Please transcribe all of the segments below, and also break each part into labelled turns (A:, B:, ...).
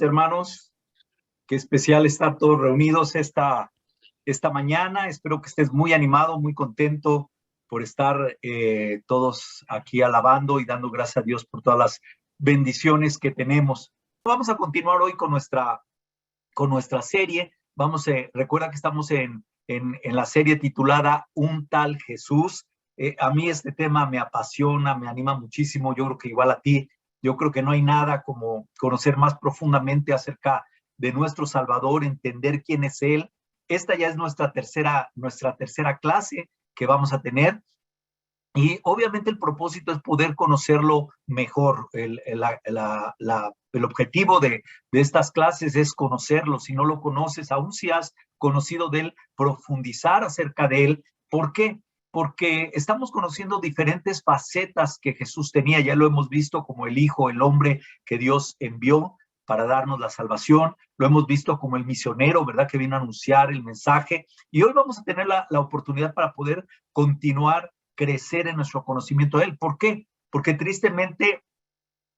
A: Hermanos, qué especial estar todos reunidos esta mañana. Espero que estés muy animado, muy contento por estar todos aquí alabando y dando gracias a Dios por todas las bendiciones que tenemos. Vamos a continuar hoy con nuestra serie. Recuerda que estamos en la serie titulada Un tal Jesús. A mí este tema me apasiona, me anima muchísimo. Yo creo que igual a ti. Yo creo que no hay nada como conocer más profundamente acerca de nuestro Salvador, entender quién es Él. Esta ya es nuestra tercera clase que vamos a tener. Y obviamente el propósito es poder conocerlo mejor. El objetivo de estas clases es conocerlo. Si no lo conoces, aún si has conocido de él, profundizar acerca de él. ¿Por qué? Porque estamos conociendo diferentes facetas que Jesús tenía. Ya lo hemos visto como el Hijo, el hombre que Dios envió para darnos la salvación. Lo hemos visto como el misionero, ¿verdad? Que vino a anunciar el mensaje. Y hoy vamos a tener la oportunidad para poder continuar crecer en nuestro conocimiento de él. ¿Por qué? Porque tristemente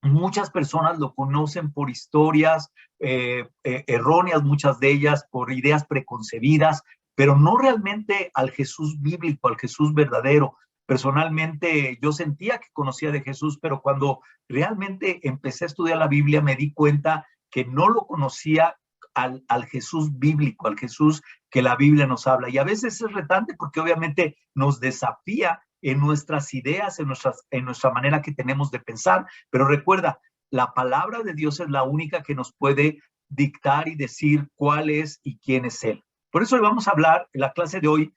A: muchas personas lo conocen por historias erróneas, muchas de ellas por ideas preconcebidas, pero no realmente al Jesús bíblico, al Jesús verdadero. Personalmente yo sentía que conocía de Jesús, pero cuando realmente empecé a estudiar la Biblia me di cuenta que no lo conocía al Jesús bíblico, al Jesús que la Biblia nos habla. Y a veces es retante porque obviamente nos desafía en nuestras ideas, en nuestra manera que tenemos de pensar. Pero recuerda, la palabra de Dios es la única que nos puede dictar y decir cuál es y quién es Él. Por eso hoy vamos a hablar, en la clase de hoy,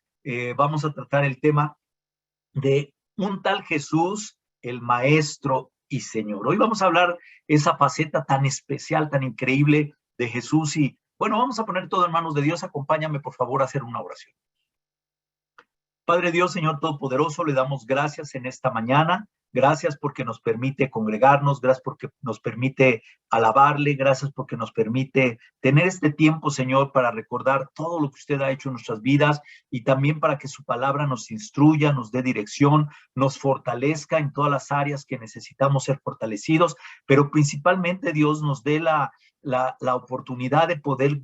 A: vamos a tratar el tema de un tal Jesús, el Maestro y Señor. Hoy vamos a hablar esa faceta tan especial, tan increíble de Jesús. Y bueno, vamos a poner todo en manos de Dios. Acompáñame, por favor, a hacer una oración. Padre Dios, Señor Todopoderoso, le damos gracias en esta mañana. Gracias porque nos permite congregarnos, gracias porque nos permite alabarle, gracias porque nos permite tener este tiempo, Señor, para recordar todo lo que usted ha hecho en nuestras vidas y también para que su palabra nos instruya, nos dé dirección, nos fortalezca en todas las áreas que necesitamos ser fortalecidos, pero principalmente Dios nos dé la oportunidad de poder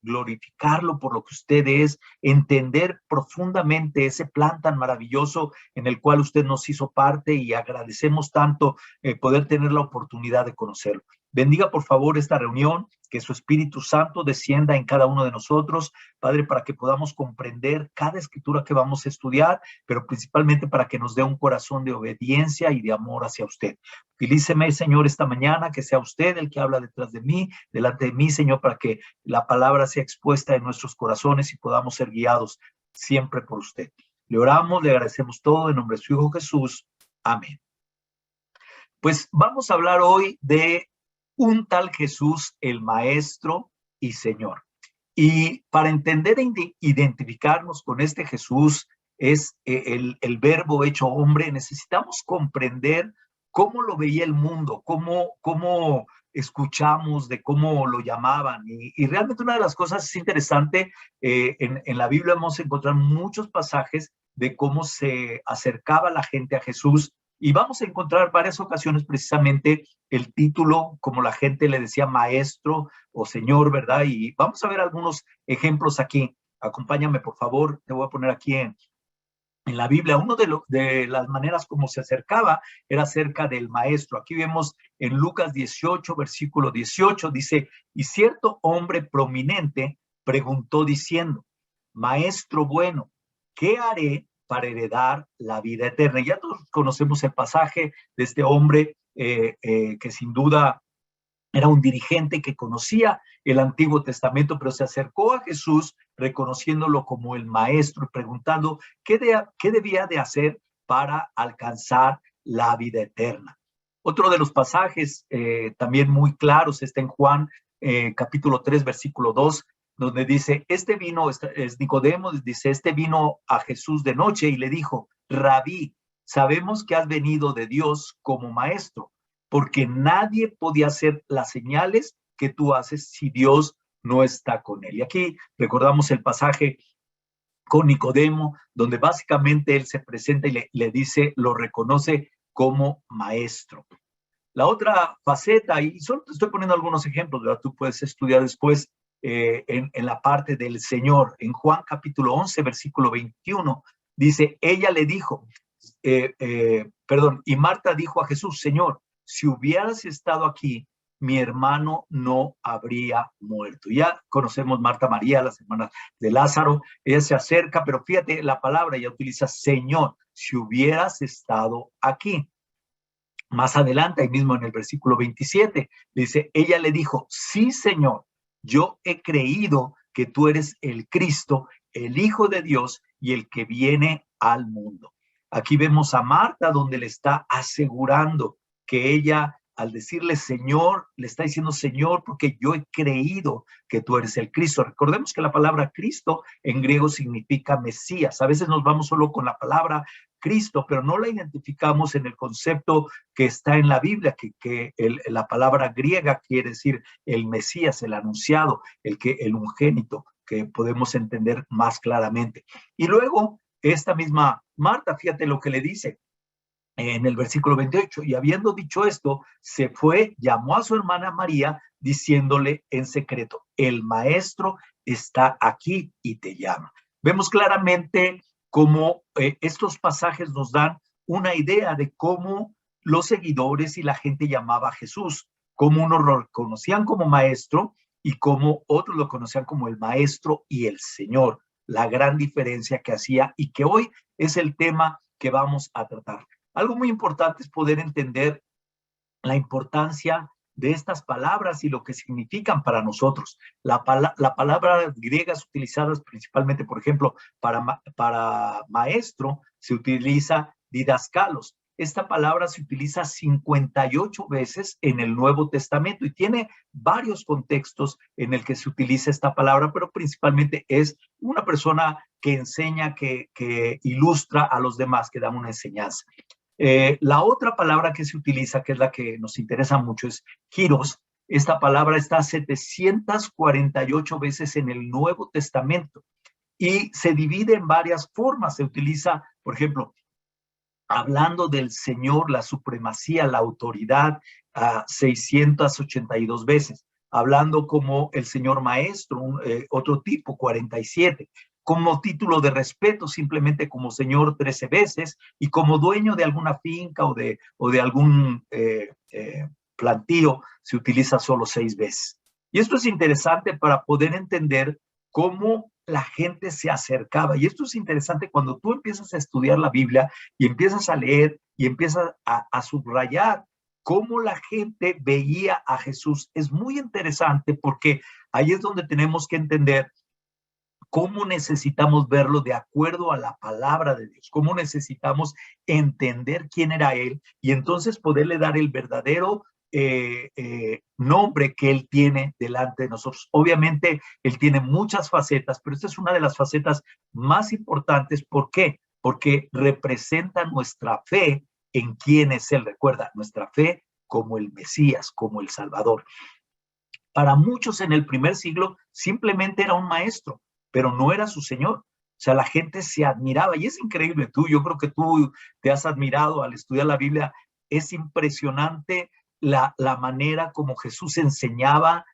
A: glorificarlo por lo que usted es, entender profundamente ese plan tan maravilloso en el cual usted nos hizo parte y agradecemos tanto poder tener la oportunidad de conocerlo. Bendiga por favor esta reunión, que su Espíritu Santo descienda en cada uno de nosotros, Padre, para que podamos comprender cada escritura que vamos a estudiar, pero principalmente para que nos dé un corazón de obediencia y de amor hacia usted. Utilíceme, Señor, esta mañana, que sea usted el que habla detrás de mí, delante de mí, Señor, para que la palabra sea expuesta en nuestros corazones y podamos ser guiados siempre por usted. Le oramos, le agradecemos todo en nombre de su Hijo Jesús. Amén. Pues vamos a hablar hoy de un tal Jesús, el Maestro y Señor. Y para entender e identificarnos con este Jesús, es el verbo hecho hombre, necesitamos comprender cómo lo veía el mundo, cómo escuchamos de cómo lo llamaban. Y realmente una de las cosas es interesante, en la Biblia vamos a encontrar muchos pasajes de cómo se acercaba la gente a Jesús. Y vamos a encontrar varias ocasiones precisamente el título, como la gente le decía maestro o señor, ¿verdad? Y vamos a ver algunos ejemplos aquí. Acompáñame, por favor. Te voy a poner aquí en la Biblia. Uno de las maneras como se acercaba era acerca del maestro. Aquí vemos en Lucas 18, versículo 18, dice, y cierto hombre prominente preguntó diciendo, maestro bueno, ¿qué haré para heredar la vida eterna? Ya todos conocemos el pasaje de este hombre que sin duda era un dirigente que conocía el Antiguo Testamento, pero se acercó a Jesús reconociéndolo como el maestro y preguntando qué debía de hacer para alcanzar la vida eterna. Otro de los pasajes también muy claros está en Juan capítulo 3, versículo 2, donde dice, es Nicodemo, dice, vino a Jesús de noche y le dijo, Rabí, sabemos que has venido de Dios como maestro, porque nadie podía hacer las señales que tú haces si Dios no está con él. Y aquí recordamos el pasaje con Nicodemo, donde básicamente él se presenta y le dice, lo reconoce como maestro. La otra faceta, y solo te estoy poniendo algunos ejemplos, ¿verdad? Tú puedes estudiar después en la parte del Señor. En Juan capítulo 11, versículo 21, dice, ella le dijo, y Marta dijo a Jesús, Señor, si hubieras estado aquí, mi hermano no habría muerto. Ya conocemos Marta María, las hermanas de Lázaro, ella se acerca, pero fíjate la palabra, ella utiliza Señor, si hubieras estado aquí. Más adelante, ahí mismo en el versículo 27, dice, ella le dijo, sí, Señor, yo he creído que tú eres el Cristo, el Hijo de Dios y el que viene al mundo. Aquí vemos a Marta donde le está asegurando que ella, al decirle Señor, le está diciendo Señor porque yo he creído que tú eres el Cristo. Recordemos que la palabra Cristo en griego significa Mesías. A veces nos vamos solo con la palabra Cristo, pero no la identificamos en el concepto que está en la Biblia, la palabra griega quiere decir el Mesías, el anunciado, el unigénito, que podemos entender más claramente. Y luego, esta misma Marta, fíjate lo que le dice en el versículo 28, y habiendo dicho esto, se fue, llamó a su hermana María, diciéndole en secreto, el maestro está aquí y te llama. Vemos claramente cómo estos pasajes nos dan una idea de cómo los seguidores y la gente llamaba a Jesús, cómo unos lo conocían como maestro y cómo otros lo conocían como el maestro y el Señor, la gran diferencia que hacía y que hoy es el tema que vamos a tratar. Algo muy importante es poder entender la importancia de estas palabras y lo que significan para nosotros. La palabra griegas utilizadas principalmente, por ejemplo, para maestro, se utiliza didaskalos. Esta palabra se utiliza 58 veces en el Nuevo Testamento y tiene varios contextos en el que se utiliza esta palabra, pero principalmente es una persona que enseña, que ilustra a los demás, que da una enseñanza. La otra palabra que se utiliza, que es la que nos interesa mucho, es Kyros. Esta palabra está 748 veces en el Nuevo Testamento y se divide en varias formas. Se utiliza, por ejemplo, hablando del Señor, la supremacía, la autoridad, 682 veces. Hablando como el Señor Maestro, otro tipo, 47. Como título de respeto, simplemente como Señor 13 veces, y como dueño de alguna finca o de algún plantío, se utiliza solo 6 veces. Y esto es interesante para poder entender cómo la gente se acercaba. Y esto es interesante cuando tú empiezas a estudiar la Biblia y empiezas a leer y empiezas a subrayar cómo la gente veía a Jesús. Es muy interesante porque ahí es donde tenemos que entender cómo necesitamos verlo de acuerdo a la palabra de Dios, cómo necesitamos entender quién era Él y entonces poderle dar el verdadero nombre que Él tiene delante de nosotros. Obviamente, Él tiene muchas facetas, pero esta es una de las facetas más importantes. ¿Por qué? Porque representa nuestra fe en quién es Él. Recuerda, nuestra fe como el Mesías, como el Salvador. Para muchos en el primer siglo simplemente era un maestro, pero no era su Señor. O sea, la gente se admiraba y es increíble. Yo creo que tú te has admirado al estudiar la Biblia. Es impresionante la manera como Jesús enseñaba,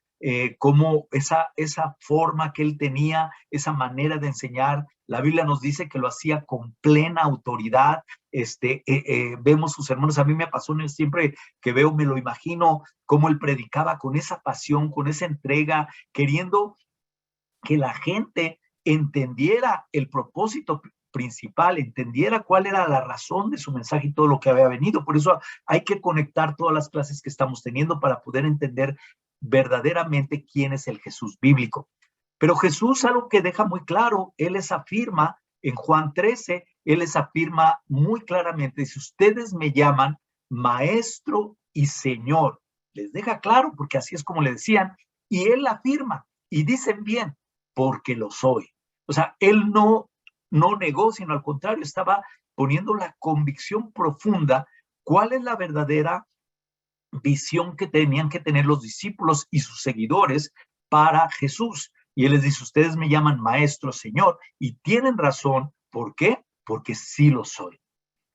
A: como esa forma que él tenía, esa manera de enseñar. La Biblia nos dice que lo hacía con plena autoridad. Vemos sus sermones. A mí me pasó siempre que veo, me lo imagino, cómo él predicaba con esa pasión, con esa entrega, queriendo que la gente entendiera el propósito principal, entendiera cuál era la razón de su mensaje y todo lo que había venido. Por eso hay que conectar todas las clases que estamos teniendo para poder entender verdaderamente quién es el Jesús bíblico. Pero Jesús, algo que deja muy claro, él les afirma en Juan 13, él les afirma muy claramente, si ustedes me llaman maestro y señor, les deja claro, porque así es como le decían, y él afirma, y dicen bien, porque lo soy. O sea, él no negó, sino al contrario, estaba poniendo la convicción profunda, cuál es la verdadera visión que tenían que tener los discípulos y sus seguidores para Jesús. Y él les dice, ustedes me llaman maestro, Señor, y tienen razón. ¿Por qué? Porque sí lo soy.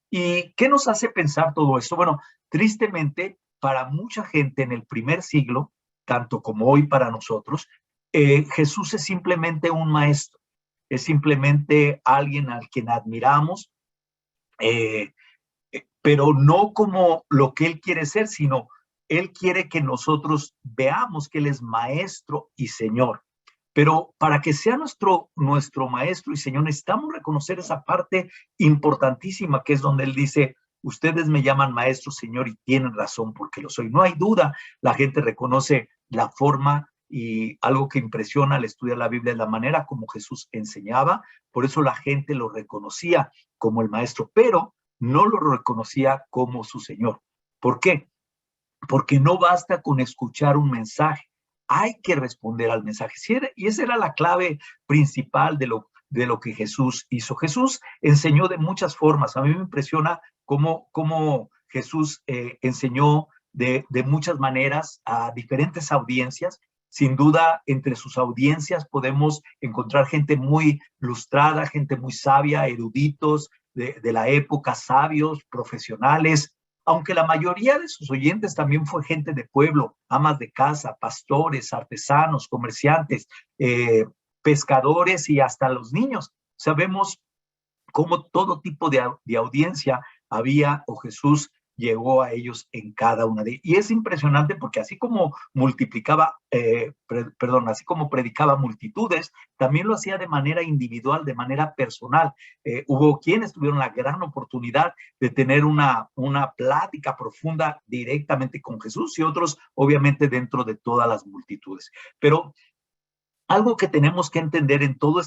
A: ¿Y qué nos hace pensar todo esto? Bueno, tristemente, para mucha gente en el primer siglo, tanto como hoy para nosotros, Jesús es simplemente un maestro, es simplemente alguien al quien admiramos, eh, pero no como lo que Él quiere ser, sino Él quiere que nosotros veamos que Él es maestro y Señor. Pero para que sea nuestro maestro y Señor, necesitamos reconocer esa parte importantísima que es donde Él dice, ustedes me llaman maestro, Señor, y tienen razón porque lo soy. No hay duda, la gente reconoce la forma y algo que impresiona al estudiar la Biblia es la manera como Jesús enseñaba, por eso la gente lo reconocía como el maestro, pero no lo reconocía como su Señor. ¿Por qué? Porque no basta con escuchar un mensaje, hay que responder al mensaje. Y esa era la clave principal de lo que Jesús hizo. Jesús enseñó de muchas formas. A mí me impresiona cómo Jesús enseñó de muchas maneras a diferentes audiencias. Sin duda, entre sus audiencias podemos encontrar gente muy lustrada, gente muy sabia, eruditos de la época, sabios, profesionales, aunque la mayoría de sus oyentes también fue gente de pueblo, amas de casa, pastores, artesanos, comerciantes, pescadores y hasta los niños. Sabemos cómo todo tipo de audiencia había o Jesús llegó a ellos en cada una de ellas. Y es impresionante porque así como así como predicaba multitudes, también lo hacía de manera individual, de manera personal. Hubo quienes tuvieron la gran oportunidad de tener una plática profunda directamente con Jesús y otros obviamente dentro de todas las multitudes. Pero algo que tenemos que entender en todo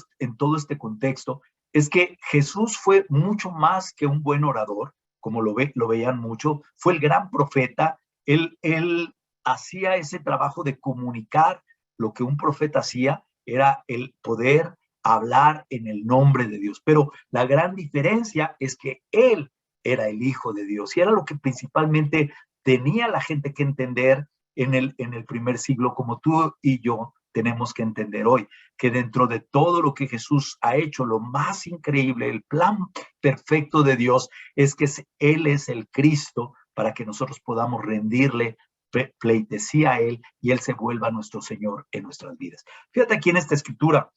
A: este contexto es que Jesús fue mucho más que un buen orador, como lo veían mucho, fue el gran profeta, él hacía ese trabajo de comunicar lo que un profeta hacía, era el poder hablar en el nombre de Dios. Pero la gran diferencia es que él era el Hijo de Dios y era lo que principalmente tenía la gente que entender en el primer siglo, como tú y yo tenemos que entender hoy, que dentro de todo lo que Jesús ha hecho, lo más increíble, el plan perfecto de Dios es que Él es el Cristo para que nosotros podamos rendirle pleitesía a Él y Él se vuelva nuestro Señor en nuestras vidas. Fíjate aquí en esta escritura,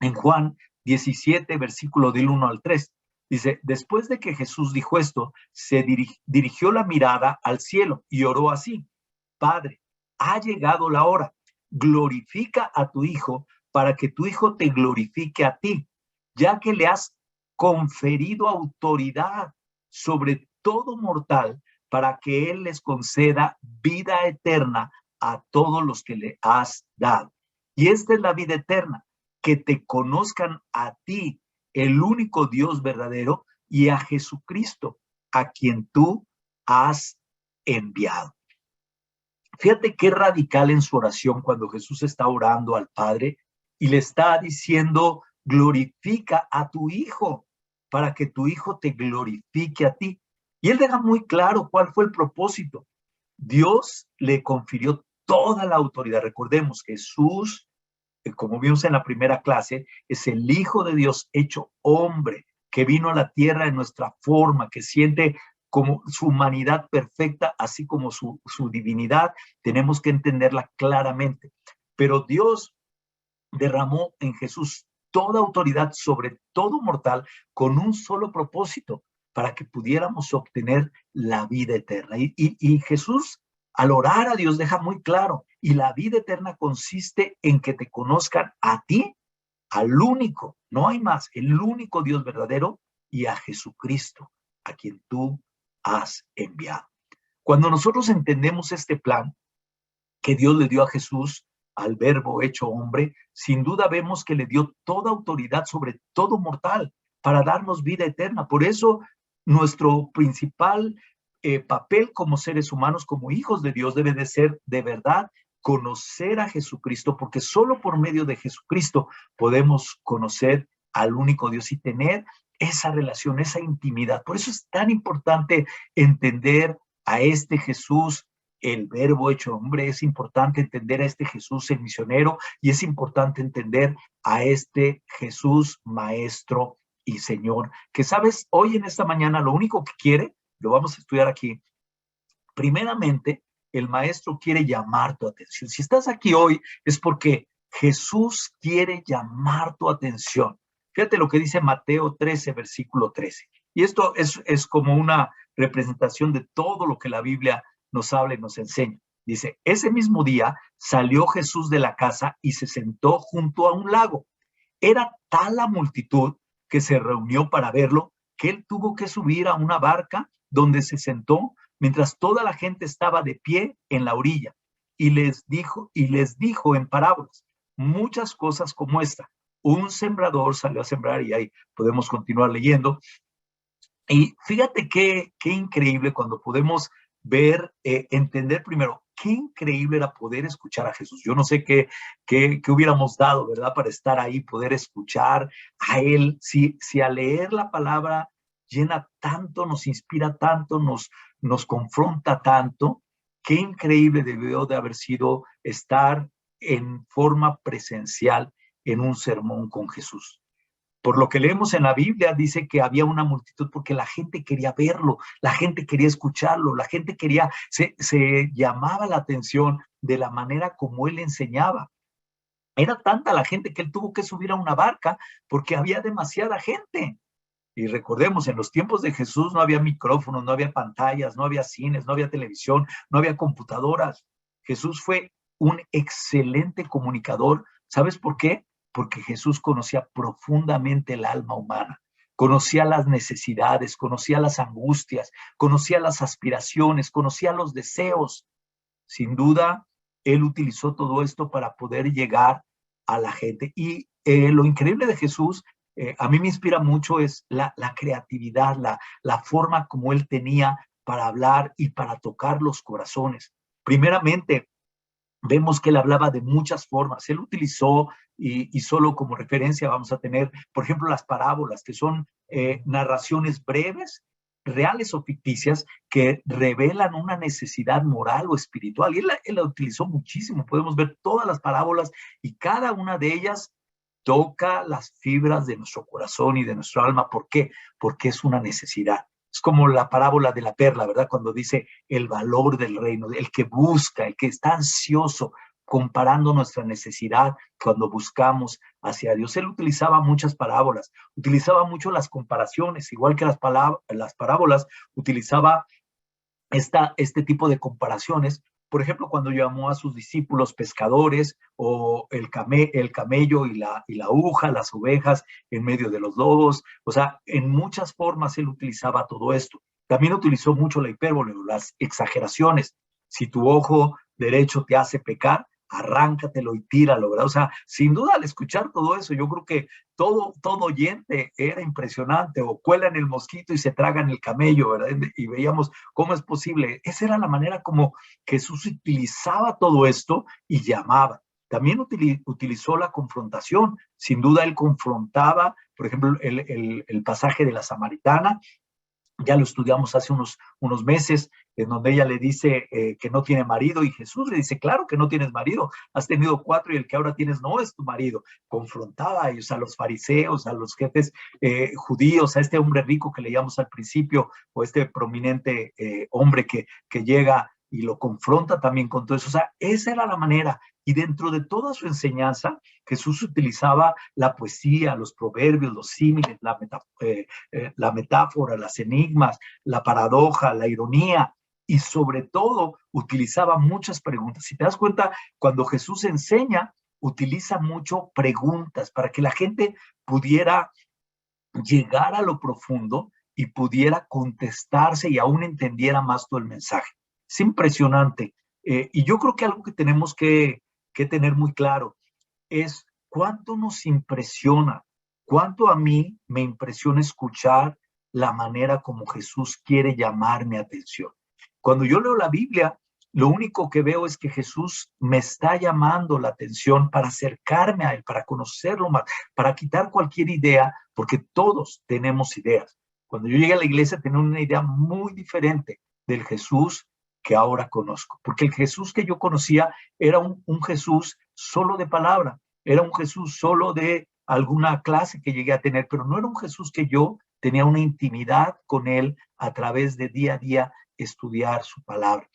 A: en Juan 17, versículo del 1 al 3, dice, después de que Jesús dijo esto, se dirigió la mirada al cielo y oró así, Padre, ha llegado la hora, glorifica a tu Hijo para que tu Hijo te glorifique a ti, ya que le has conferido autoridad sobre todo mortal para que Él les conceda vida eterna a todos los que le has dado. Y esta es la vida eterna, que te conozcan a ti, el único Dios verdadero, y a Jesucristo, a quien tú has enviado. Fíjate qué radical en su oración cuando Jesús está orando al Padre y le está diciendo, glorifica a tu Hijo para que tu Hijo te glorifique a ti. Y él deja muy claro cuál fue el propósito. Dios le confirió toda la autoridad. Recordemos, Jesús, como vimos en la primera clase, es el Hijo de Dios hecho hombre, que vino a la tierra en nuestra forma, que siente como su humanidad perfecta, así como su divinidad, tenemos que entenderla claramente. Pero Dios derramó en Jesús toda autoridad sobre todo mortal con un solo propósito, para que pudiéramos obtener la vida eterna. Y Jesús, al orar a Dios, deja muy claro, y la vida eterna consiste en que te conozcan a ti, al único, no hay más, el único Dios verdadero, y a Jesucristo, a quien tú has enviado. Cuando nosotros entendemos este plan que Dios le dio a Jesús, al Verbo hecho hombre, sin duda vemos que le dio toda autoridad sobre todo mortal para darnos vida eterna. Por eso nuestro principal papel como seres humanos, como hijos de Dios, debe de ser de verdad conocer a Jesucristo, porque solo por medio de Jesucristo podemos conocer al único Dios y tener esa relación, esa intimidad. Por eso es tan importante entender a este Jesús, el Verbo hecho hombre, es importante entender a este Jesús, el misionero, y es importante entender a este Jesús, Maestro y Señor, que sabes, hoy en esta mañana lo único que quiere, lo vamos a estudiar aquí, Primeramente, el maestro quiere llamar tu atención. Si estás aquí hoy es porque Jesús quiere llamar tu atención. Fíjate lo que dice Mateo 13, versículo 13. Y esto es como una representación de todo lo que la Biblia nos habla y nos enseña. Dice, ese mismo día salió Jesús de la casa y se sentó junto a un lago. Era tal la multitud que se reunió para verlo que él tuvo que subir a una barca donde se sentó mientras toda la gente estaba de pie en la orilla y les dijo en parábolas muchas cosas como esta. Un sembrador salió a sembrar y ahí podemos continuar leyendo. Y fíjate qué increíble cuando podemos ver, entender primero, qué increíble era poder escuchar a Jesús. Yo no sé qué hubiéramos dado, ¿verdad? Para estar ahí, poder escuchar a Él. Si al leer la palabra llena tanto, nos inspira tanto, nos confronta tanto, qué increíble debió de haber sido estar en forma presencial en un sermón con Jesús. Por lo que leemos en la Biblia, dice que había una multitud porque la gente quería verlo, la gente quería escucharlo, la gente se llamaba la atención de la manera como él enseñaba. Era tanta la gente que él tuvo que subir a una barca porque había demasiada gente. Y recordemos, en los tiempos de Jesús no había micrófonos, no había pantallas, no había cines, no había televisión, no había computadoras. Jesús fue un excelente comunicador. ¿Sabes por qué? Porque Jesús conocía profundamente el alma humana, conocía las necesidades, conocía las angustias, conocía las aspiraciones, conocía los deseos. Sin duda, él utilizó todo esto para poder llegar a la gente. Y lo increíble de Jesús, a mí me inspira mucho, es la creatividad, la forma como él tenía para hablar y para tocar los corazones. Primeramente, vemos que él hablaba de muchas formas. Él utilizó, y solo como referencia vamos a tener, por ejemplo, las parábolas, que son narraciones breves, reales o ficticias, que revelan una necesidad moral o espiritual. Y él la utilizó muchísimo. Podemos ver todas las parábolas y cada una de ellas toca las fibras de nuestro corazón y de nuestro alma. ¿Por qué? Porque es una necesidad. Es como la parábola de la perla, ¿verdad? Cuando dice el valor del reino, el que busca, el que está ansioso, comparando nuestra necesidad cuando buscamos hacia Dios. Él utilizaba muchas parábolas, utilizaba mucho las comparaciones, igual que las parábolas, utilizaba este tipo de comparaciones. Por ejemplo, cuando llamó a sus discípulos pescadores, o el camello y la aguja, las ovejas en medio de los lobos. O sea, en muchas formas él utilizaba todo esto. También utilizó mucho la hipérbole, las exageraciones. Si tu ojo derecho te hace pecar, arráncatelo y tíralo, ¿verdad? O sea, sin duda al escuchar todo eso, yo creo que todo oyente era impresionante. O cuelan el mosquito y se tragan el camello, ¿verdad? Y veíamos cómo es posible. Esa era la manera como Jesús utilizaba todo esto y llamaba. También utilizó la confrontación. Sin duda él confrontaba, por ejemplo, el pasaje de la samaritana. Ya lo estudiamos hace unos meses, en donde ella le dice que no tiene marido, y Jesús le dice, claro que no tienes marido, has tenido 4 y el que ahora tienes no es tu marido. Confrontaba a ellos, a los fariseos, a los jefes judíos, a este hombre rico que leíamos al principio, o este prominente hombre que llega y lo confronta también con todo eso. O sea, esa era la manera. Y dentro de toda su enseñanza, Jesús utilizaba la poesía, los proverbios, los símiles, la metáfora, las enigmas, la paradoja, la ironía, y sobre todo utilizaba muchas preguntas. Si te das cuenta, cuando Jesús enseña, utiliza mucho preguntas para que la gente pudiera llegar a lo profundo y pudiera contestarse y aún entendiera más todo el mensaje. Es impresionante. Y yo creo que algo que tenemos que tener muy claro es cuánto nos impresiona, cuánto a mí me impresiona escuchar la manera como Jesús quiere llamar mi atención. Cuando yo leo la Biblia, lo único que veo es que Jesús me está llamando la atención para acercarme a Él, para conocerlo más, para quitar cualquier idea, porque todos tenemos ideas. Cuando yo llegué a la iglesia tenía una idea muy diferente del Jesús que ahora conozco, porque el Jesús que yo conocía era un Jesús solo de palabra, era un Jesús solo de alguna clase que llegué a tener, pero no era un Jesús que yo tenía una intimidad con Él a través de día a día estudiar su palabra.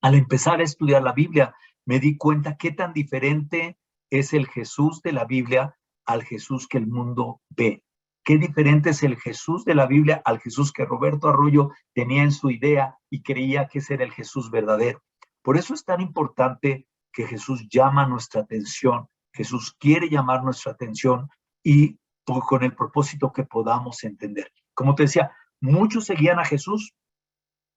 A: Al empezar a estudiar la Biblia, me di cuenta qué tan diferente es el Jesús de la Biblia al Jesús que el mundo ve. Qué diferente es el Jesús de la Biblia al Jesús que Roberto Arroyo tenía en su idea y creía que ese era el Jesús verdadero. Por eso es tan importante que Jesús llama nuestra atención. Jesús quiere llamar nuestra atención y con el propósito que podamos entender. Como te decía, muchos seguían a Jesús.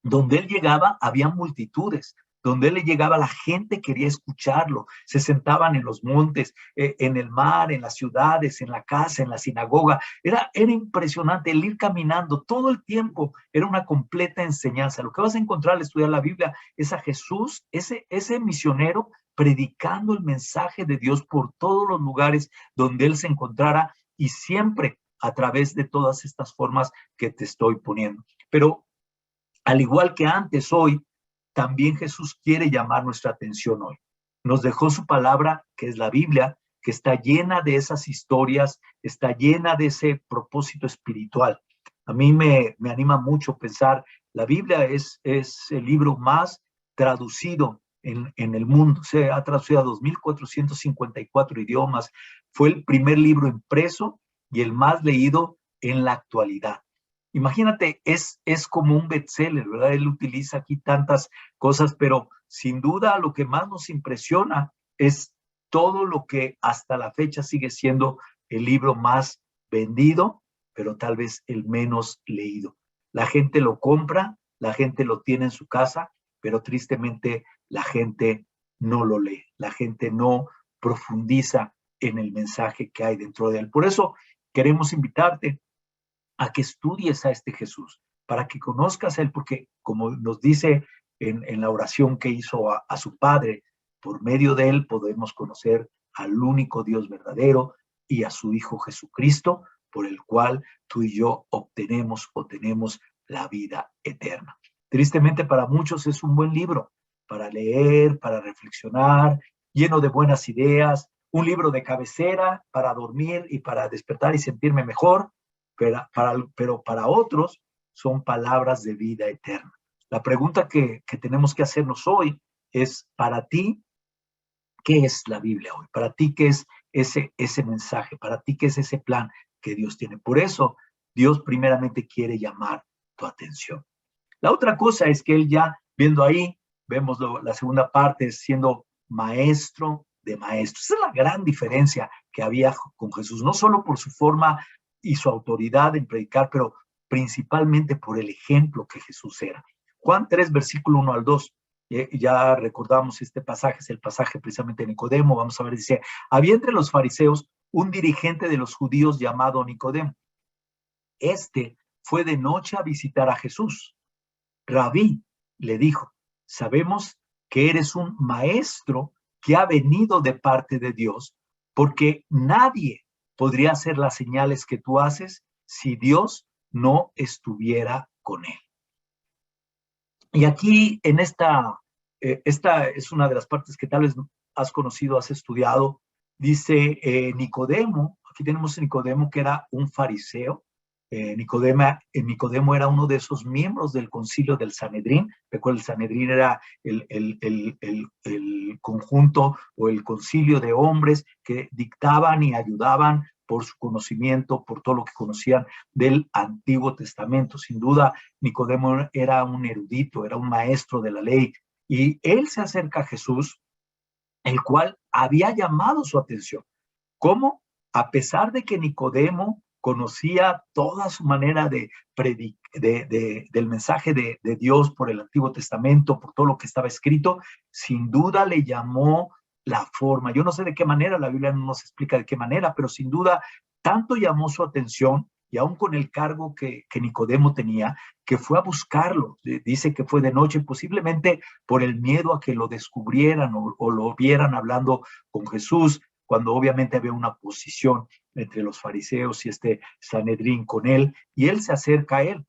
A: Donde él llegaba, había multitudes. Donde él llegaba, la gente quería escucharlo. Se sentaban en los montes, en el mar, en las ciudades, en la casa, en la sinagoga. Era impresionante el ir caminando todo el tiempo. Era una completa enseñanza. Lo que vas a encontrar al estudiar la Biblia es a Jesús, ese misionero, predicando el mensaje de Dios por todos los lugares donde él se encontrara y siempre a través de todas estas formas que te estoy poniendo. Pero al igual que antes, hoy, también Jesús quiere llamar nuestra atención hoy. Nos dejó su palabra, que es la Biblia, que está llena de esas historias, está llena de ese propósito espiritual. A mí me anima mucho pensar, la Biblia es el libro más traducido en el mundo. Se ha traducido a 2,454 idiomas. Fue el primer libro impreso y el más leído en la actualidad. Imagínate, es como un bestseller, ¿verdad? Él utiliza aquí tantas cosas, pero sin duda lo que más nos impresiona es todo lo que hasta la fecha sigue siendo el libro más vendido, pero tal vez el menos leído. La gente lo compra, la gente lo tiene en su casa, pero tristemente la gente no lo lee, la gente no profundiza en el mensaje que hay dentro de él. Por eso queremos invitarte a que estudies a este Jesús, para que conozcas a él, porque como nos dice en la oración que hizo a su Padre, por medio de él podemos conocer al único Dios verdadero y a su Hijo Jesucristo, por el cual tú y yo tenemos la vida eterna. Tristemente para muchos es un buen libro para leer, para reflexionar, lleno de buenas ideas, un libro de cabecera para dormir y para despertar y sentirme mejor, pero para otros son palabras de vida eterna. La pregunta que tenemos que hacernos hoy es, para ti, ¿qué es la Biblia hoy? Para ti, ¿qué es ese mensaje? Para ti, ¿qué es ese plan que Dios tiene? Por eso, Dios primeramente quiere llamar tu atención. La otra cosa es que él ya, viendo ahí, vemos la segunda parte, siendo maestro de maestros. Esa es la gran diferencia que había con Jesús, no solo por su forma y su autoridad en predicar, pero principalmente por el ejemplo que Jesús era. Juan 3, versículo 1 al 2. Ya recordamos este pasaje, es el pasaje precisamente de Nicodemo. Vamos a ver, dice, había entre los fariseos un dirigente de los judíos llamado Nicodemo. Este fue de noche a visitar a Jesús. Rabí, le dijo, sabemos que eres un maestro que ha venido de parte de Dios, porque nadie podría hacer las señales que tú haces si Dios no estuviera con él. Y aquí en esta es una de las partes que tal vez has conocido, has estudiado. Dice Nicodemo, aquí tenemos a Nicodemo que era un fariseo. Nicodemo era uno de esos miembros del concilio del Sanedrín. Recuerda, el Sanedrín era el conjunto o el concilio de hombres que dictaban y ayudaban por su conocimiento, por todo lo que conocían del Antiguo Testamento. Sin duda, Nicodemo era un erudito, era un maestro de la ley, y él se acerca a Jesús, el cual había llamado su atención. ¿Cómo? A pesar de que Nicodemo conocía toda su manera del mensaje de Dios por el Antiguo Testamento, por todo lo que estaba escrito, sin duda le llamó la forma. Yo no sé de qué manera, la Biblia no nos explica de qué manera, pero sin duda tanto llamó su atención, y aún con el cargo que Nicodemo tenía, que fue a buscarlo. Dice que fue de noche, posiblemente por el miedo a que lo descubrieran o lo vieran hablando con Jesús, cuando obviamente había una oposición entre los fariseos y este Sanedrín con él, y él se acerca a él.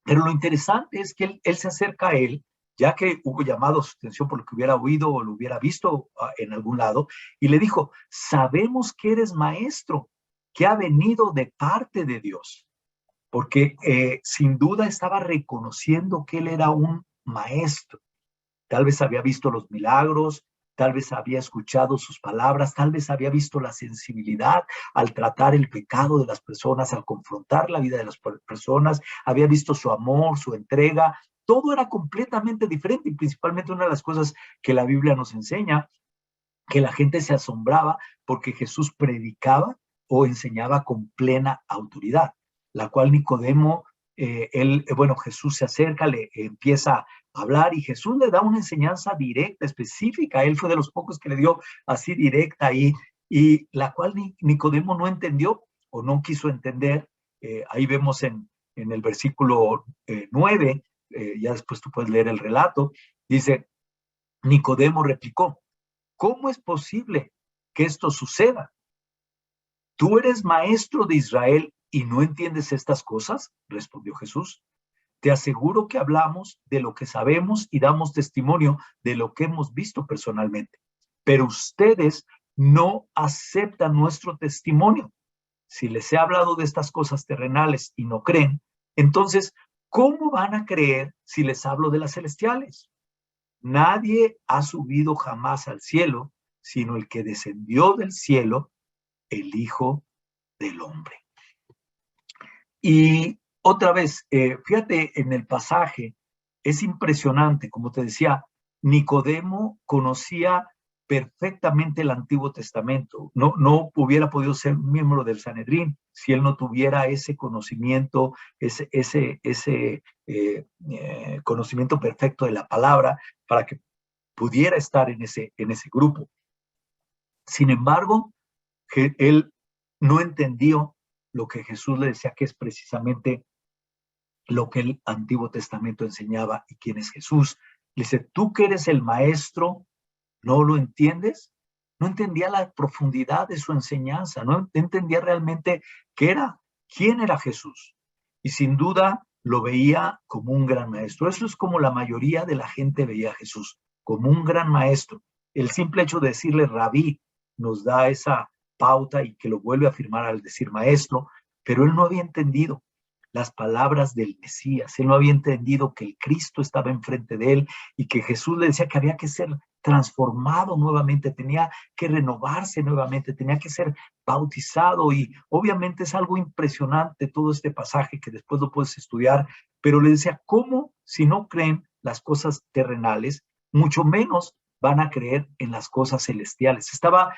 A: Pero lo interesante es que él se acerca a él, ya que hubo llamado su atención por lo que hubiera oído o lo hubiera visto en algún lado, y le dijo, sabemos que eres maestro, que ha venido de parte de Dios. porque sin duda estaba reconociendo que él era un maestro. Tal vez había visto los milagros, tal vez había escuchado sus palabras, tal vez había visto la sensibilidad al tratar el pecado de las personas, al confrontar la vida de las personas, había visto su amor, su entrega. Todo era completamente diferente y principalmente una de las cosas que la Biblia nos enseña, que la gente se asombraba porque Jesús predicaba o enseñaba con plena autoridad, la cual Nicodemo, Jesús se acerca, le empieza a hablar y Jesús le da una enseñanza directa, específica. Él fue de los pocos que le dio así directa y la cual Nicodemo no entendió o no quiso entender. Ahí vemos en el versículo 9, ya después tú puedes leer el relato, dice, Nicodemo replicó, ¿cómo es posible que esto suceda? ¿Tú eres maestro de Israel y no entiendes estas cosas? Respondió Jesús. Te aseguro que hablamos de lo que sabemos y damos testimonio de lo que hemos visto personalmente. Pero ustedes no aceptan nuestro testimonio. Si les he hablado de estas cosas terrenales y no creen, entonces, ¿cómo van a creer si les hablo de las celestiales? Nadie ha subido jamás al cielo, sino el que descendió del cielo, el Hijo del Hombre. Y otra vez, fíjate en el pasaje, es impresionante, como te decía, Nicodemo conocía perfectamente el Antiguo Testamento. No hubiera podido ser miembro del Sanedrín si él no tuviera ese conocimiento, ese conocimiento perfecto de la palabra para que pudiera estar en ese grupo. Sin embargo, él no entendió lo que Jesús le decía, que es precisamente lo que el Antiguo Testamento enseñaba y quién es Jesús. Le dice, tú que eres el maestro, ¿no lo entiendes? No entendía la profundidad de su enseñanza, no entendía realmente quién era Jesús. Y sin duda lo veía como un gran maestro. Eso es como la mayoría de la gente veía a Jesús, como un gran maestro. El simple hecho de decirle rabí nos da esa pauta y que lo vuelve a afirmar al decir maestro, pero él no había entendido las palabras del Mesías, él no había entendido que el Cristo estaba enfrente de él y que Jesús le decía que había que ser transformado nuevamente, tenía que renovarse nuevamente, tenía que ser bautizado y obviamente es algo impresionante todo este pasaje que después lo puedes estudiar, pero le decía, ¿cómo si no creen las cosas terrenales, mucho menos van a creer en las cosas celestiales? Estaba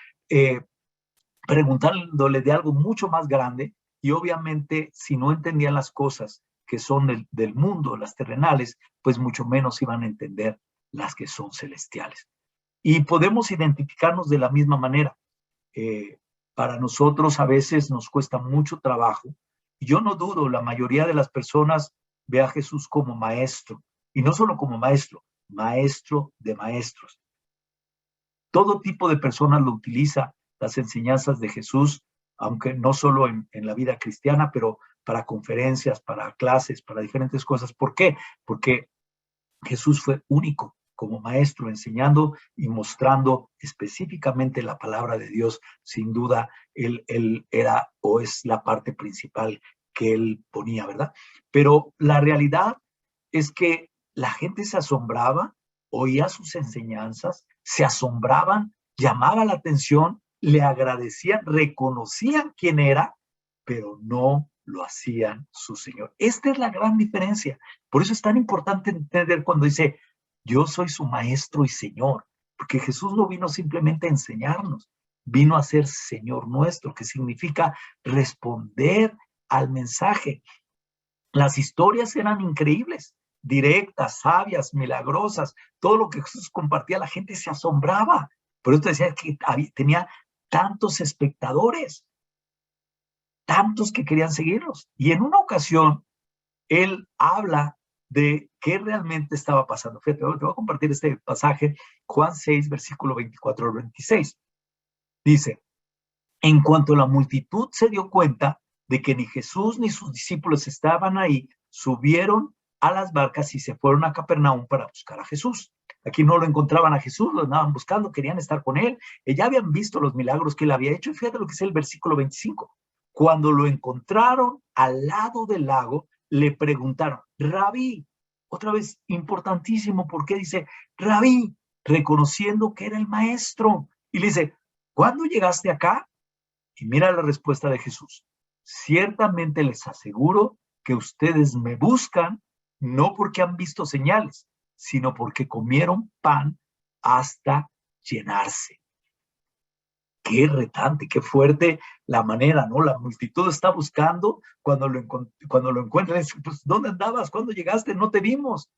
A: preguntándole de algo mucho más grande y obviamente si no entendían las cosas que son del mundo, las terrenales, pues mucho menos iban a entender las que son celestiales. Y podemos identificarnos de la misma manera. Para nosotros a veces nos cuesta mucho trabajo. Y yo no dudo, la mayoría de las personas ve a Jesús como maestro. Y no solo como maestro, maestro de maestros. Todo tipo de personas lo utiliza, las enseñanzas de Jesús, aunque no solo en la vida cristiana, pero para conferencias, para clases, para diferentes cosas. ¿Por qué? Porque Jesús fue único como maestro, enseñando y mostrando específicamente la palabra de Dios. Sin duda, él era o es la parte principal que él ponía, ¿verdad? Pero la realidad es que la gente se asombraba, oía sus enseñanzas, se asombraban, llamaba la atención, le agradecían, reconocían quién era, pero no lo hacían su Señor. Esta es la gran diferencia. Por eso es tan importante entender cuando dice, yo soy su maestro y Señor, porque Jesús no vino simplemente a enseñarnos, vino a ser Señor nuestro, que significa responder al mensaje. Las historias eran increíbles, directas, sabias, milagrosas, todo lo que Jesús compartía, la gente se asombraba. Por eso te decía que tenía tantos espectadores, tantos que querían seguirlos. Y en una ocasión, él habla de qué realmente estaba pasando. Fíjate, te voy a compartir este pasaje, Juan 6, versículo 24 al 26. Dice, en cuanto la multitud se dio cuenta de que ni Jesús ni sus discípulos estaban ahí, subieron a las barcas y se fueron a Capernaum para buscar a Jesús. Aquí no lo encontraban a Jesús, lo andaban buscando, querían estar con él. Ya habían visto los milagros que él había hecho. Y fíjate lo que es el versículo 25. Cuando lo encontraron al lado del lago, le preguntaron, Rabí, otra vez importantísimo, porque dice, Rabí, reconociendo que era el maestro. Y le dice, ¿cuándo llegaste acá? Y mira la respuesta de Jesús. Ciertamente les aseguro que ustedes me buscan no porque han visto señales, sino porque comieron pan hasta llenarse. Qué retante, qué fuerte la manera, ¿no? La multitud está buscando, cuando lo encuentran, pues, ¿dónde andabas? ¿Cuándo llegaste? No te vimos.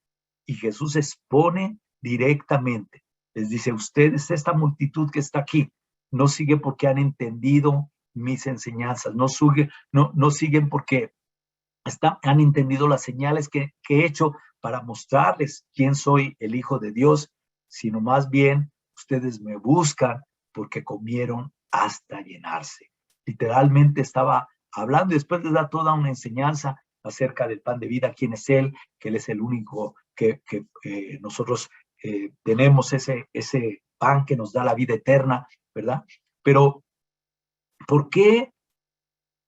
A: Y Jesús expone directamente. Les dice, ustedes, esta multitud que está aquí, no sigue porque han entendido mis enseñanzas, no siguen porque han entendido las señales que he hecho para mostrarles quién soy, el Hijo de Dios, sino más bien ustedes me buscan porque comieron hasta llenarse. Literalmente estaba hablando y después les da toda una enseñanza acerca del pan de vida, quién es Él, que Él es el único que nosotros tenemos ese pan que nos da la vida eterna, ¿verdad? Pero, ¿por qué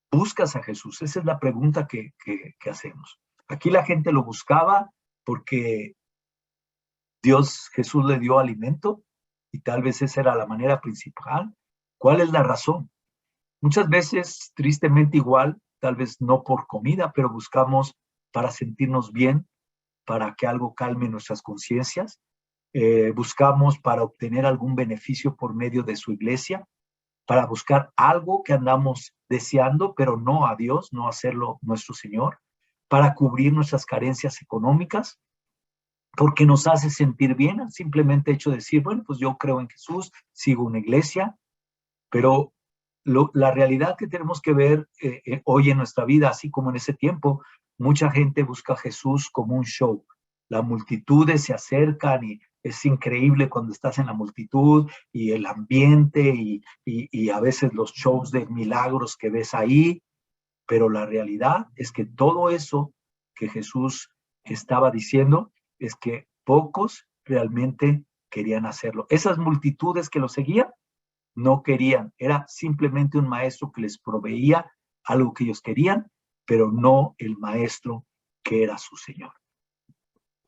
A: buscas a Jesús? Esa es la pregunta que hacemos. Aquí la gente lo buscaba porque Jesús le dio alimento y tal vez esa era la manera principal. ¿Cuál es la razón? Muchas veces, tristemente igual, tal vez no por comida, pero buscamos para sentirnos bien, para que algo calme nuestras conciencias. Buscamos para obtener algún beneficio por medio de su iglesia, para buscar algo que andamos deseando, pero no a Dios, no hacerlo nuestro Señor, para cubrir nuestras carencias económicas, porque nos hace sentir bien, simplemente hecho de decir, bueno, pues yo creo en Jesús, sigo una iglesia, pero la realidad que tenemos que ver hoy en nuestra vida, así como en ese tiempo, mucha gente busca a Jesús como un show. Las multitudes se acercan y es increíble cuando estás en la multitud y el ambiente y a veces los shows de milagros que ves ahí, pero la realidad es que todo eso que Jesús estaba diciendo es que pocos realmente querían hacerlo. Esas multitudes que lo seguían no querían, era simplemente un maestro que les proveía algo que ellos querían, pero no el maestro que era su Señor.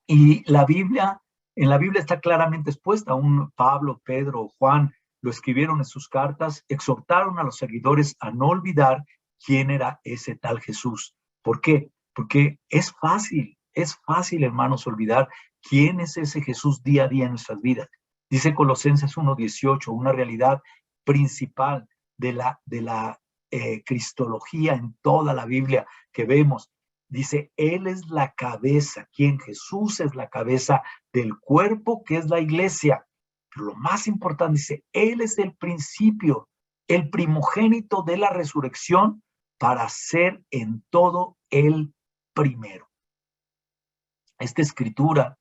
A: Y en la Biblia está claramente expuesta. Pablo, Pedro, Juan lo escribieron en sus cartas, exhortaron a los seguidores a no olvidar quién era ese tal Jesús. ¿Por qué? Porque es fácil, hermanos, olvidar quién es ese Jesús día a día en nuestras vidas. Dice Colosenses 1:18, una realidad principal de la cristología en toda la Biblia que vemos. Dice, Él es la cabeza. ¿Quién? Jesús es la cabeza del cuerpo que es la iglesia. Pero lo más importante, dice, Él es el principio, el primogénito de la resurrección para ser en todo el primero. Esta escritura,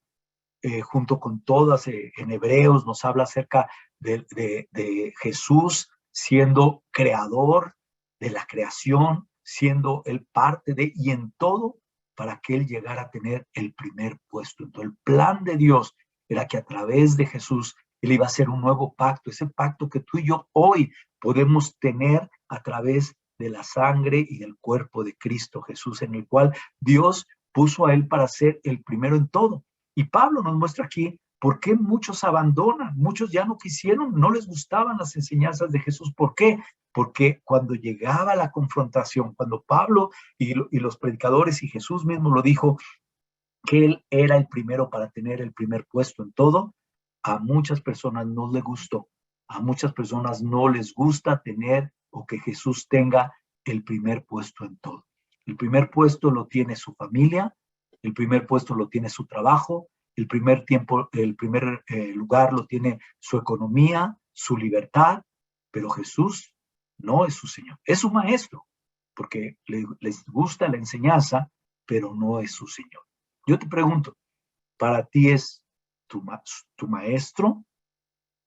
A: junto con todas en Hebreos, nos habla acerca de Jesús siendo creador de la creación, siendo Él parte de, y en todo, para que Él llegara a tener el primer puesto. Entonces, el plan de Dios era que a través de Jesús, Él iba a hacer un nuevo pacto, ese pacto que tú y yo hoy podemos tener a través de la sangre y del cuerpo de Cristo Jesús, en el cual Dios puso a Él para ser el primero en todo. Y Pablo nos muestra aquí por qué muchos abandonan, muchos ya no quisieron, no les gustaban las enseñanzas de Jesús. ¿Por qué? Porque cuando llegaba la confrontación, cuando Pablo y los predicadores y Jesús mismo lo dijo, que Él era el primero para tener el primer puesto en todo, a muchas personas no les gustó, a muchas personas no les gusta tener o que Jesús tenga el primer puesto en todo. El primer puesto lo tiene su familia, el primer puesto lo tiene su trabajo, el primer lugar lo tiene su economía, su libertad, pero Jesús no es su Señor, es su maestro, porque les gusta la enseñanza, pero no es su Señor. Yo te pregunto, ¿para ti es tu maestro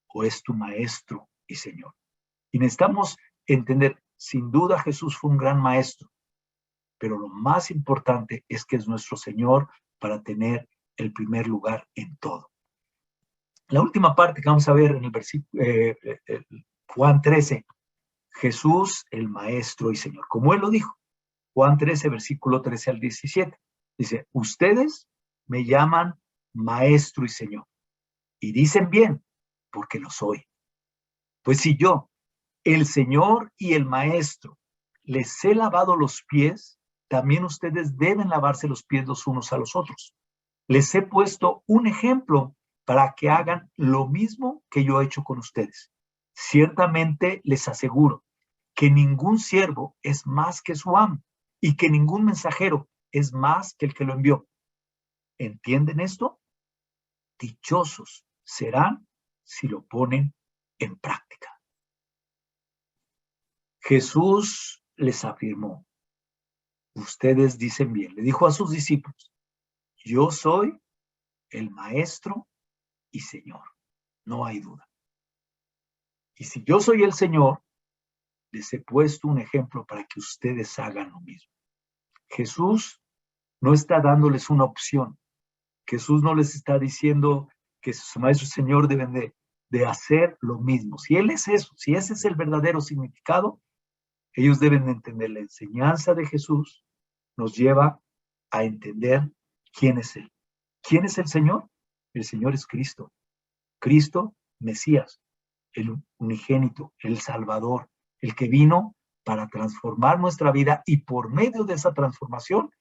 A: o es tu maestro y Señor? Y necesitamos entender, sin duda Jesús fue un gran maestro, pero lo más importante es que es nuestro Señor para tener el primer lugar en todo. La última parte que vamos a ver en el versículo Juan 13, Jesús el maestro y Señor, como Él lo dijo, Juan 13, versículo 13 al 17. Dice, ustedes me llaman maestro y señor. Y dicen bien, porque lo soy. Pues si yo, el Señor y el Maestro, les he lavado los pies, también ustedes deben lavarse los pies los unos a los otros. Les he puesto un ejemplo para que hagan lo mismo que yo he hecho con ustedes. Ciertamente les aseguro que ningún siervo es más que su amo y que ningún mensajero es más que el que lo envió. ¿Entienden esto? Dichosos serán si lo ponen en práctica. Jesús les afirmó, ustedes dicen bien, le dijo a sus discípulos, yo soy el Maestro y Señor, no hay duda. Y si yo soy el Señor, les he puesto un ejemplo para que ustedes hagan lo mismo. Jesús no está dándoles una opción. Jesús no les está diciendo que su Maestro y Señor deben de hacer lo mismo. Si Él es eso, si ese es el verdadero significado, ellos deben de entender la enseñanza de Jesús, nos lleva a entender quién es Él. ¿Quién es el Señor? El Señor es Cristo. Cristo, Mesías, el unigénito, el Salvador, el que vino para transformar nuestra vida y por medio de esa transformación,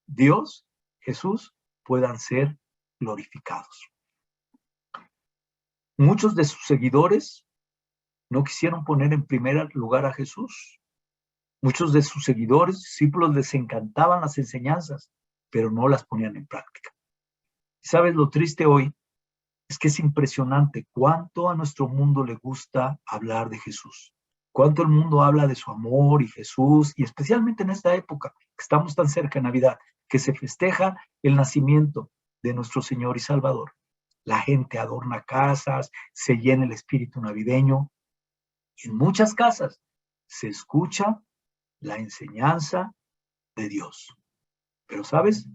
A: Dios, Jesús, puedan ser glorificados. Muchos de sus seguidores no quisieron poner en primer lugar a Jesús. Muchos de sus seguidores, discípulos, les encantaban las enseñanzas, pero no las ponían en práctica. ¿Sabes lo triste hoy? Es que es impresionante cuánto a nuestro mundo le gusta hablar de Jesús. Cuánto el mundo habla de su amor y Jesús, y especialmente en esta época, que estamos tan cerca de Navidad, que se festeja el nacimiento de nuestro Señor y Salvador. La gente adorna casas, se llena el espíritu navideño. En muchas casas se escucha la enseñanza de Dios. Pero, ¿sabes?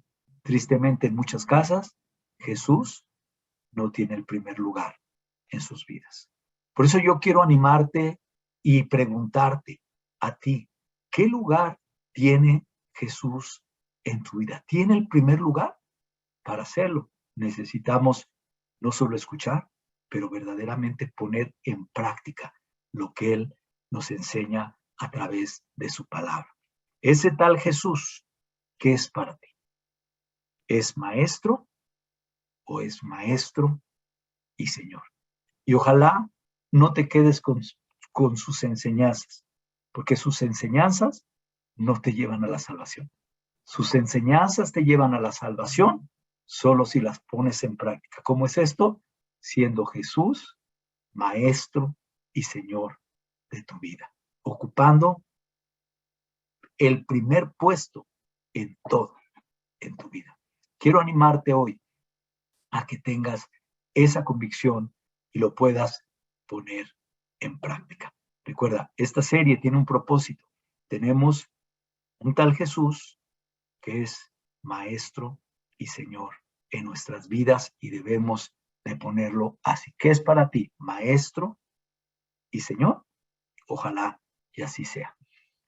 A: Tristemente en muchas casas, Jesús no tiene el primer lugar en sus vidas. Por eso yo quiero animarte y preguntarte a ti, ¿qué lugar tiene Jesús en tu vida? ¿Tiene el primer lugar? Para hacerlo, necesitamos no solo escuchar, pero verdaderamente poner en práctica lo que Él nos enseña a través de su palabra. Ese tal Jesús, ¿qué es para ti? ¿Es maestro o es maestro y Señor? Y ojalá no te quedes con sus enseñanzas, porque sus enseñanzas no te llevan a la salvación. Sus enseñanzas te llevan a la salvación solo si las pones en práctica. ¿Cómo es esto? Siendo Jesús maestro y Señor de tu vida, ocupando el primer puesto en todo en tu vida. Quiero animarte hoy a que tengas esa convicción y lo puedas poner en práctica. Recuerda, esta serie tiene un propósito. Tenemos un tal Jesús que es Maestro y Señor en nuestras vidas y debemos de ponerlo así. ¿Qué es para ti? Maestro y Señor. Ojalá y así sea.